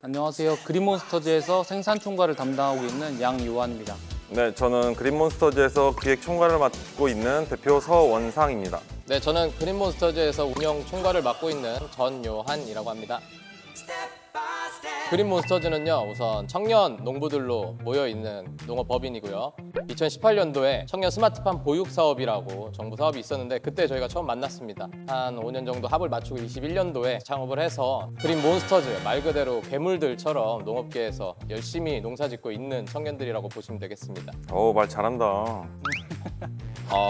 안녕하세요. 그린몬스터즈에서 생산 총괄을 담당하고 있는 양요한입니다. 네, 저는 그린몬스터즈에서 기획 총괄을 맡고 있는 대표 서원상입니다. 네, 저는 그린몬스터즈에서 운영 총괄을 맡고 있는 전요한이라고 합니다. 그린몬스터즈는요, 우선 청년 농부들로 모여있는 농업법인이고요. 2018년도에 청년 스마트팜 보육 사업이라고 정부 사업이 있었는데 그때 저희가 처음 만났습니다. 한 5년 정도 합을 맞추고 21년도에 창업을 해서 그린몬스터즈, 말 그대로 괴물들처럼 농업계에서 열심히 농사짓고 있는 청년들이라고 보시면 되겠습니다. 말 잘한다.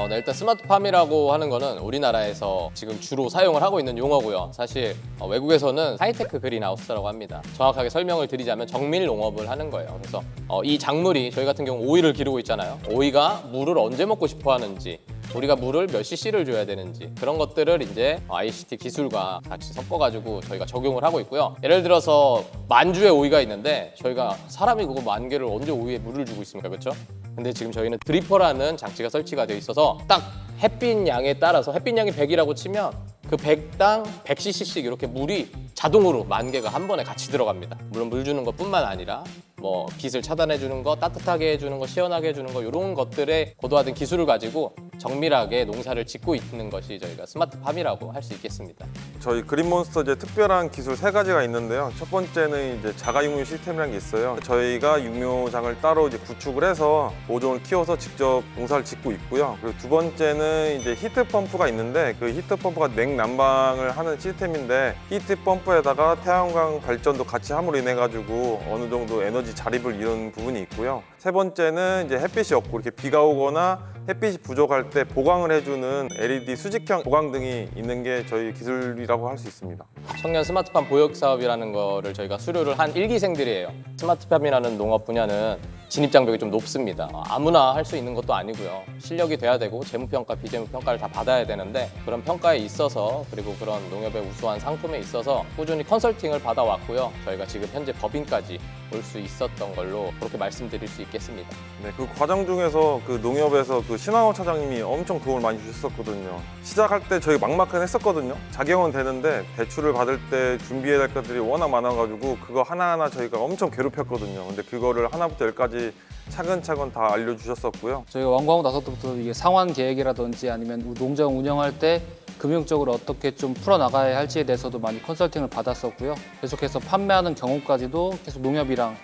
네, 일단 스마트팜이라고 하는 거는 우리나라에서 지금 주로 사용을 하고 있는 용어고요. 사실 외국에서는 하이테크 그린하우스라고 합니다. 정확하게 설명을 드리자면 정밀 농업을 하는 거예요. 그래서 이 작물이 저희 같은 경우 오이를 기르고 있잖아요. 오이가 물을 언제 먹고 싶어 하는지, 우리가 물을 몇 cc를 줘야 되는지 그런 것들을 이제 ICT 기술과 같이 섞어가지고 저희가 적용을 하고 있고요. 예를 들어서 만주의 오이가 있는데 저희가 사람이 그거 10,000개를 언제 오이에 물을 주고 있습니까? 그렇죠? 근데 지금 저희는 드리퍼라는 장치가 설치가 되어 있어서 딱 햇빛 양에 따라서 햇빛 양이 100이라고 치면 그 100당 100cc씩 이렇게 물이 자동으로 10,000개가 한 번에 같이 들어갑니다. 물론 물 주는 것뿐만 아니라 뭐 빛을 차단해 주는 거, 따뜻하게 해주는 거, 시원하게 해주는 거 이런 것들의 고도화된 기술을 가지고 정밀하게 농사를 짓고 있는 것이 저희가 스마트팜이라고 할 수 있겠습니다. 저희 그린몬스터즈에 특별한 기술 3가지가 있는데요. 첫 번째는 이제 자가육묘 시스템이라는 게 있어요. 저희가 육묘장을 따로 이제 구축을 해서 모종을 키워서 직접 농사를 짓고 있고요. 그리고 두 번째는 이제 히트 펌프가 있는데 그 히트 펌프가 냉난방을 하는 시스템인데 히트 펌프에다가 태양광 발전도 같이 함으로 인해 가지고 어느 정도 에너지 자립을 이룬 부분이 있고요. 세 번째는 이제 햇빛이 없고 이렇게 비가 오거나 햇빛이 부족할 때 보강을 해주는 LED 수직형 보강등이 있는 게 저희 기술이라고 할 수 있습니다. 청년 스마트팜 보육 사업이라는 거를 저희가 수료를 한 1기생들이에요. 스마트팜이라는 농업 분야는 진입장벽이 좀 높습니다. 아무나 할 수 있는 것도 아니고요. 실력이 돼야 되고 재무평가, 비재무평가를 다 받아야 되는데 그런 평가에 있어서 그리고 그런 농협의 우수한 상품에 있어서 꾸준히 컨설팅을 받아왔고요. 저희가 지금 현재 법인까지 올 수 있었던 걸로 그렇게 말씀드릴 수 있겠습니다. 네, 그 과정 중에서 그 농협에서 그 신황호 차장님이 엄청 도움을 많이 주셨었거든요. 시작할 때 저희 막막은 했었거든요. 자격은 되는데 대출을 받을 때 준비해야 될 것들이 워낙 많아가지고 그거 하나하나 저희가 엄청 괴롭혔거든요. 근데 그거를 하나부터 10까지 차근차근 다 알려주셨었고요. 저희가 완공하고 나서부터 이게 상환 계획이라든지 아니면 농장 운영할 때 금융적으로 어떻게 좀 풀어나가야 할지에 대해서도 많이 컨설팅을 받았었고요. 계속해서 판매하는 경우까지도 계속 농협이랑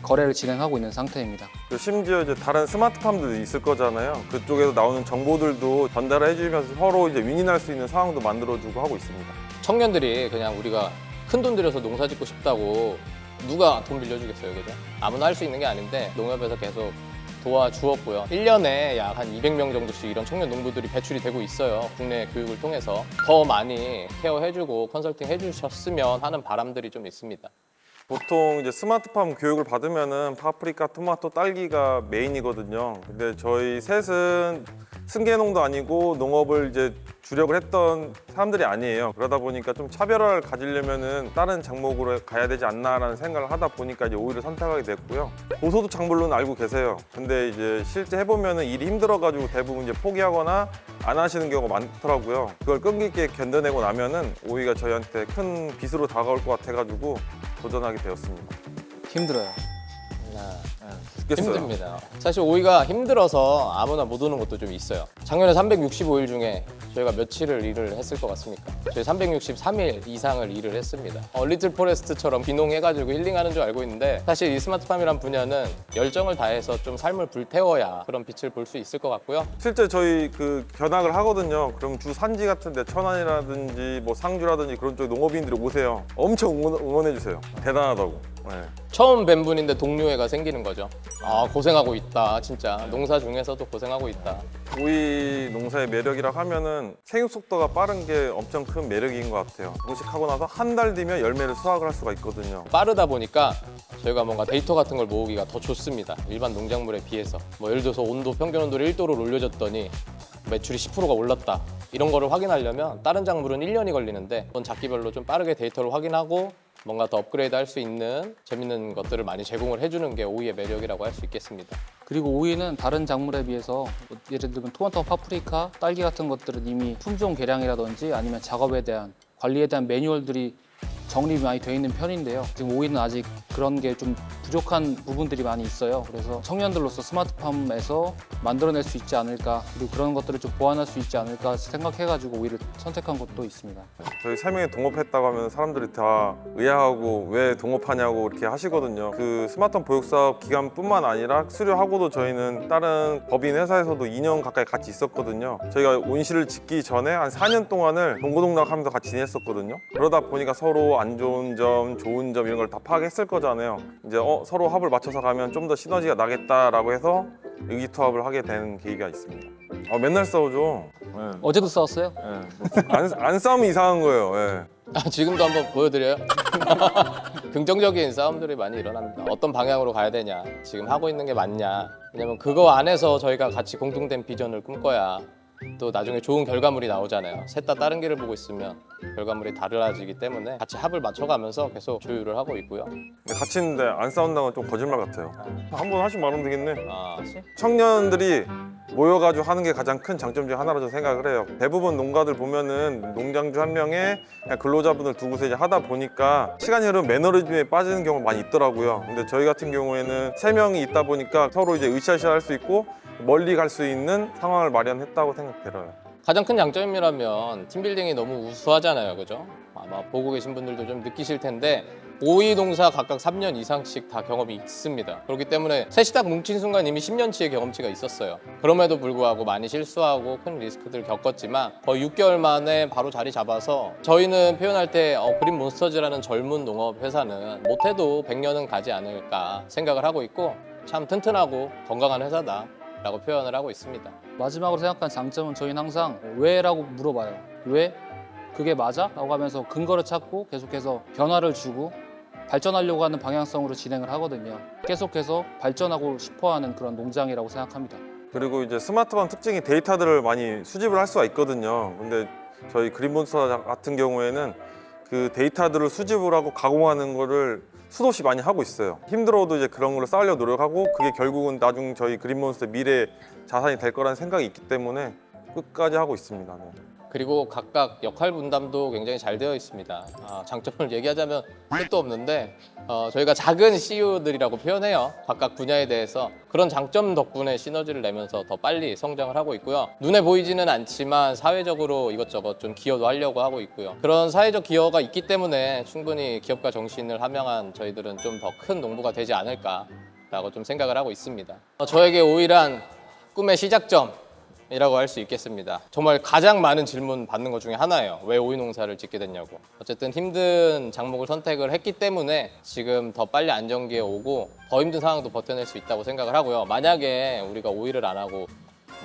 거래를 진행하고 있는 상태입니다. 심지어 이제 다른 스마트팜도 있을 거잖아요. 그쪽에서 나오는 정보들도 전달을 해주면서 서로 이제 윈윈할 수 있는 상황도 만들어주고 하고 있습니다. 청년들이 그냥 우리가 큰 돈 들여서 농사 짓고 싶다고 누가 돈 빌려주겠어요, 그죠? 아무나 할 수 있는 게 아닌데 농협에서 계속 도와주었고요. 1년에 약 한 200명 정도씩 이런 청년 농부들이 배출이 되고 있어요. 국내 교육을 통해서 더 많이 케어해주고 컨설팅 해주셨으면 하는 바람들이 좀 있습니다. 보통 이제 스마트팜 교육을 받으면은 파프리카, 토마토, 딸기가 메인이거든요. 근데 저희 셋은 승계농도 아니고 농업을 이제 주력을 했던 사람들이 아니에요. 그러다 보니까 좀 차별화를 가지려면은 다른 작목으로 가야 되지 않나라는 생각을 하다 보니까 이제 오이를 선택하게 됐고요. 고소득 작물로는 알고 계세요. 근데 이제 실제 해보면은 일이 힘들어가지고 대부분 이제 포기하거나 안 하시는 경우가 많더라고요. 그걸 끈기 있게 견뎌내고 나면은 오이가 저희한테 큰 빚으로 다가올 것 같아가지고 도전하게 되었습니다. 힘들어요. 죽겠어요. 힘듭니다. 사실 오이가 힘들어서 아무나 못 오는 것도 좀 있어요. 작년에 365일 중에 저희가 며칠을 일을 했을 것 같습니까? 저희 363일 이상을 일을 했습니다. 리틀 포레스트처럼 귀농해가지고 힐링하는 줄 알고 있는데 사실 이 스마트팜이란 분야는 열정을 다해서 좀 삶을 불태워야 그런 빛을 볼 수 있을 것 같고요. 실제 저희 그 견학을 하거든요. 그럼 주 산지 같은데 천안이라든지 뭐 상주라든지 그런 쪽 농업인들이 오세요. 엄청 응원해 주세요. 대단하다고. 네. 처음 뵌 분인데 동료애가 생기는 거죠. 고생하고 있다, 진짜. 농사 중에서도 고생하고 있다. 오이 농사의 매력이라고 하면은 생육 속도가 빠른 게 엄청 큰 매력인 것 같아요. 농식하고 나서 한 달 뒤면 열매를 수확을 할 수가 있거든요. 빠르다 보니까 저희가 뭔가 데이터 같은 걸 모으기가 더 좋습니다. 일반 농작물에 비해서. 뭐 예를 들어서 평균 온도를 1도로 올려줬더니 매출이 10%가 올랐다. 이런 거를 확인하려면 다른 작물은 1년이 걸리는데 그건 작기별로 좀 빠르게 데이터를 확인하고 뭔가 더 업그레이드 할 수 있는 재밌는 것들을 많이 제공을 해주는 게 오이의 매력이라고 할 수 있겠습니다. 그리고 오이는 다른 작물에 비해서 예를 들면 토마토, 파프리카, 딸기 같은 것들은 이미 품종 개량이라든지 아니면 작업에 대한 관리에 대한 매뉴얼들이 정립이 많이 돼 있는 편인데요. 지금 오이는 아직 그런 게 좀 부족한 부분들이 많이 있어요. 그래서 청년들로서 스마트팜에서 만들어낼 수 있지 않을까, 그리고 그런 것들을 좀 보완할 수 있지 않을까 생각해가지고 오이를 선택한 것도 있습니다. 저희 3명이 동업했다고 하면 사람들이 다 의아하고 왜 동업하냐고 이렇게 하시거든요. 그 스마트홈 보육사업 기간뿐만 아니라 수료하고도 저희는 다른 법인 회사에서도 2년 가까이 같이 있었거든요. 저희가 온실을 짓기 전에 한 4년 동안을 동고동락하면서 같이 지냈었거든요. 그러다 보니까 서로 안 좋은 점, 좋은 점 이런 걸 다 파악했을 거잖아요. 이제 서로 합을 맞춰서 가면 좀 더 시너지가 나겠다라고 해서 의기투합을 하게 된 계기가 있습니다. 맨날 싸우죠. 네. 어제도 싸웠어요? 네. 안 싸우면 이상한 거예요. 네. 지금도 한번 보여드려요. 긍정적인 싸움들이 많이 일어납니다. 어떤 방향으로 가야 되냐, 지금 하고 있는 게 맞냐. 왜냐면 그거 안에서 저희가 같이 공통된 비전을 꿈꿔야 또 나중에 좋은 결과물이 나오잖아요. 셋 다 다른 길을 보고 있으면 결과물이 달라지기 때문에 같이 합을 맞춰가면서 계속 조율을 하고 있고요. 근데 같이 있는데 안 싸운다는 건 좀 거짓말 같아요. 한 번 하시고 말하면 되겠네. 그렇지? 청년들이 모여가지고 하는 게 가장 큰 장점 중 하나라고 생각을 해요. 대부분 농가들 보면은 농장주 한 명에 그냥 근로자분을 두고서 이제 하다 보니까 시간이 흐르면 매너리즘에 빠지는 경우가 많이 있더라고요. 근데 저희 같은 경우에는 3명이 있다 보니까 서로 이제 으쌰으쌰 할 수 있고 멀리 갈 수 있는 상황을 마련했다고 생각들어요. 가장 큰 장점이라면 팀빌딩이 너무 우수하잖아요, 그죠? 아마 보고 계신 분들도 좀 느끼실 텐데 오이 농사 각각 3년 이상씩 다 경험이 있습니다. 그렇기 때문에 셋이 딱 뭉친 순간 이미 10년치의 경험치가 있었어요. 그럼에도 불구하고 많이 실수하고 큰 리스크들을 겪었지만 거의 6개월 만에 바로 자리 잡아서 저희는 표현할 때 그린 몬스터즈라는 젊은 농업 회사는 못해도 100년은 가지 않을까 생각을 하고 있고 참 튼튼하고 건강한 회사다 라고 표현을 하고 있습니다. 마지막으로 생각한 장점은 저희는 항상 왜라고 물어봐요. 왜? 그게 맞아? 라고 하면서 근거를 찾고 계속해서 변화를 주고 발전하려고 하는 방향성으로 진행을 하거든요. 계속해서 발전하고 싶어하는 그런 농장이라고 생각합니다. 그리고 이제 스마트팜 특징이 데이터들을 많이 수집을 할 수가 있거든요. 근데 저희 그린몬스터 같은 경우에는 그 데이터들을 수집을 하고 가공하는 거를 수도 없이 많이 하고 있어요. 힘들어도 이제 그런 걸로 쌓으려고 노력하고 그게 결국은 나중 저희 그린몬스터의 미래 자산이 될 거라는 생각이 있기 때문에 끝까지 하고 있습니다. 네. 그리고 각각 역할 분담도 굉장히 잘 되어 있습니다. 장점을 얘기하자면 끝도 없는데 저희가 작은 CEO들이라고 표현해요. 각각 분야에 대해서 그런 장점 덕분에 시너지를 내면서 더 빨리 성장을 하고 있고요. 눈에 보이지는 않지만 사회적으로 이것저것 좀 기여도 하려고 하고 있고요. 그런 사회적 기여가 있기 때문에 충분히 기업가 정신을 함양한 저희들은 좀 더 큰 농부가 되지 않을까라고 좀 생각을 하고 있습니다. 저에게 오이란 꿈의 시작점 이라고 할 수 있겠습니다. 정말 가장 많은 질문 받는 것 중에 하나예요. 왜 오이 농사를 짓게 됐냐고. 어쨌든 힘든 작목을 선택을 했기 때문에 지금 더 빨리 안정기에 오고 더 힘든 상황도 버텨낼 수 있다고 생각을 하고요. 만약에 우리가 오이를 안 하고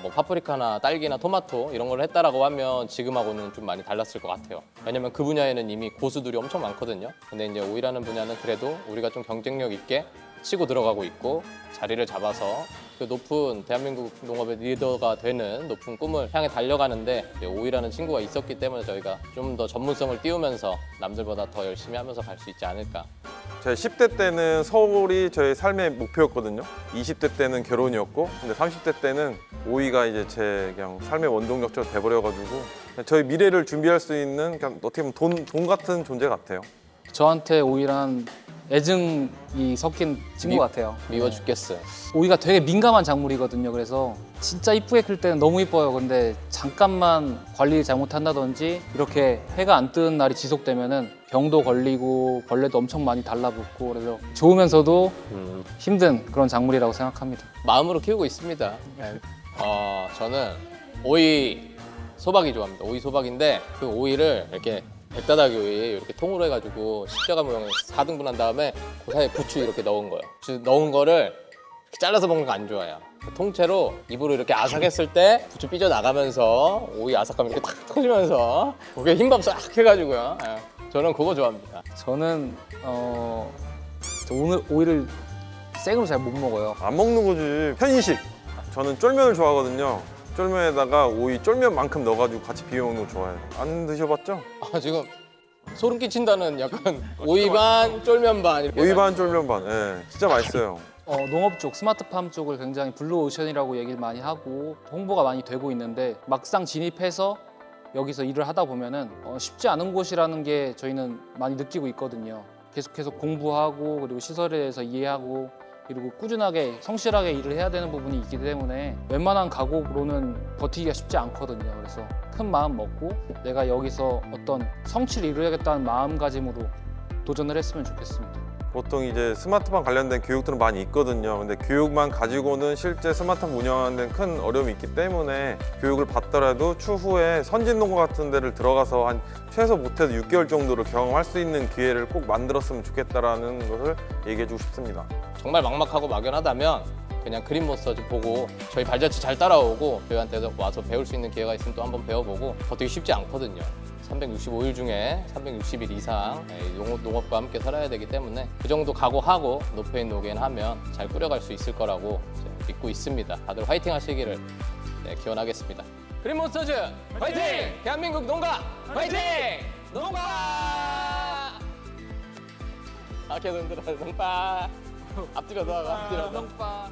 뭐 파프리카나 딸기나 토마토 이런 걸 했다라고 하면 지금하고는 좀 많이 달랐을 것 같아요. 왜냐면 그 분야에는 이미 고수들이 엄청 많거든요. 근데 이제 오이라는 분야는 그래도 우리가 좀 경쟁력 있게 치고 들어가고 있고 자리를 잡아서 그 높은 대한민국 농업의 리더가 되는 높은 꿈을 향해 달려가는데 오이라는 친구가 있었기 때문에 저희가 좀 더 전문성을 띄우면서 남들보다 더 열심히 하면서 갈 수 있지 않을까. 제 10대 때는 서울이 저의 삶의 목표였거든요. 20대 때는 결혼이었고, 근데 30대 때는 오이가 이제 제 그냥 삶의 원동력처럼 돼버려가지고 저희 미래를 준비할 수 있는 그냥 어떻게 보면 돈 같은 존재 같아요. 저한테 오이란 애증이 섞인 친구 같아요. 미워 죽겠어요. 오이가 되게 민감한 작물이거든요. 그래서 진짜 이쁘게 클 때는 너무 이뻐요. 근데 잠깐만 관리 잘못한다든지 이렇게 해가 안 뜨는 날이 지속되면은 병도 걸리고 벌레도 엄청 많이 달라붙고 그래서 좋으면서도 힘든 그런 작물이라고 생각합니다. 마음으로 키우고 있습니다. 저는 오이 소박이 좋아합니다. 오이 소박인데 그 오이를 이렇게 백다다기 오이 이렇게 통으로 해가지고 십자가 모양을 4등분한 다음에 그 사이에 부추 이렇게 넣은 거예요. 부추 넣은 거를 이렇게 잘라서 먹는 거 안 좋아해요. 그 통째로 입으로 이렇게 아삭했을 때 부추 삐져나가면서 오이 아삭감 이렇게 탁 터지면서 그게 흰밥 싹 해가지고요. 저는 그거 좋아합니다. 저는 저 오늘 오이를 생으로 잘 못 먹어요. 안 먹는 거지. 편식. 저는 쫄면을 좋아하거든요. 쫄면에다가 오이 쫄면만큼 넣어가지고 같이 비벼 먹는 거 좋아해요. 안 드셔봤죠? 지금 소름 끼친다는 약간 오이 반 쫄면 반 이렇게 오이 반 쫄면 반. 예, 진짜 맛있어요. 농업 쪽, 스마트팜 쪽을 굉장히 블루오션이라고 얘기를 많이 하고 홍보가 많이 되고 있는데 막상 진입해서 여기서 일을 하다 보면은 쉽지 않은 곳이라는 게 저희는 많이 느끼고 있거든요. 계속해서 공부하고 그리고 시설에 대해서 이해하고 그리고 꾸준하게 성실하게 일을 해야 되는 부분이 있기 때문에 웬만한 각오로는 버티기가 쉽지 않거든요. 그래서 큰 마음 먹고 내가 여기서 어떤 성취를 이루어야겠다는 마음가짐으로 도전을 했으면 좋겠습니다. 보통 이제 스마트팜 관련된 교육들은 많이 있거든요. 근데 교육만 가지고는 실제 스마트팜 운영하는 데는 큰 어려움이 있기 때문에 교육을 받더라도 추후에 선진농가 같은 데를 들어가서 한 최소 못해도 6개월 정도를 경험할 수 있는 기회를 꼭 만들었으면 좋겠다라는 것을 얘기해주고 싶습니다. 정말 막막하고 막연하다면 그냥 그림 모서지 보고 저희 발자취 잘 따라오고 저희한테 와서 배울 수 있는 기회가 있으면 또 한번 배워보고 버티기 쉽지 않거든요. 365일 중에 360일 이상 농업과 함께 살아야 되기 때문에 그 정도 각오하고 노페인 노게인 하면 잘 꾸려갈 수 있을 거라고 믿고 있습니다. 다들 화이팅 하시기를 기원하겠습니다. 그린몬스터즈 화이팅! 대한민국 농가 화이팅! 농가! 아껴 흔들어 농가 앞뒤로 나가 앞뒤로 농가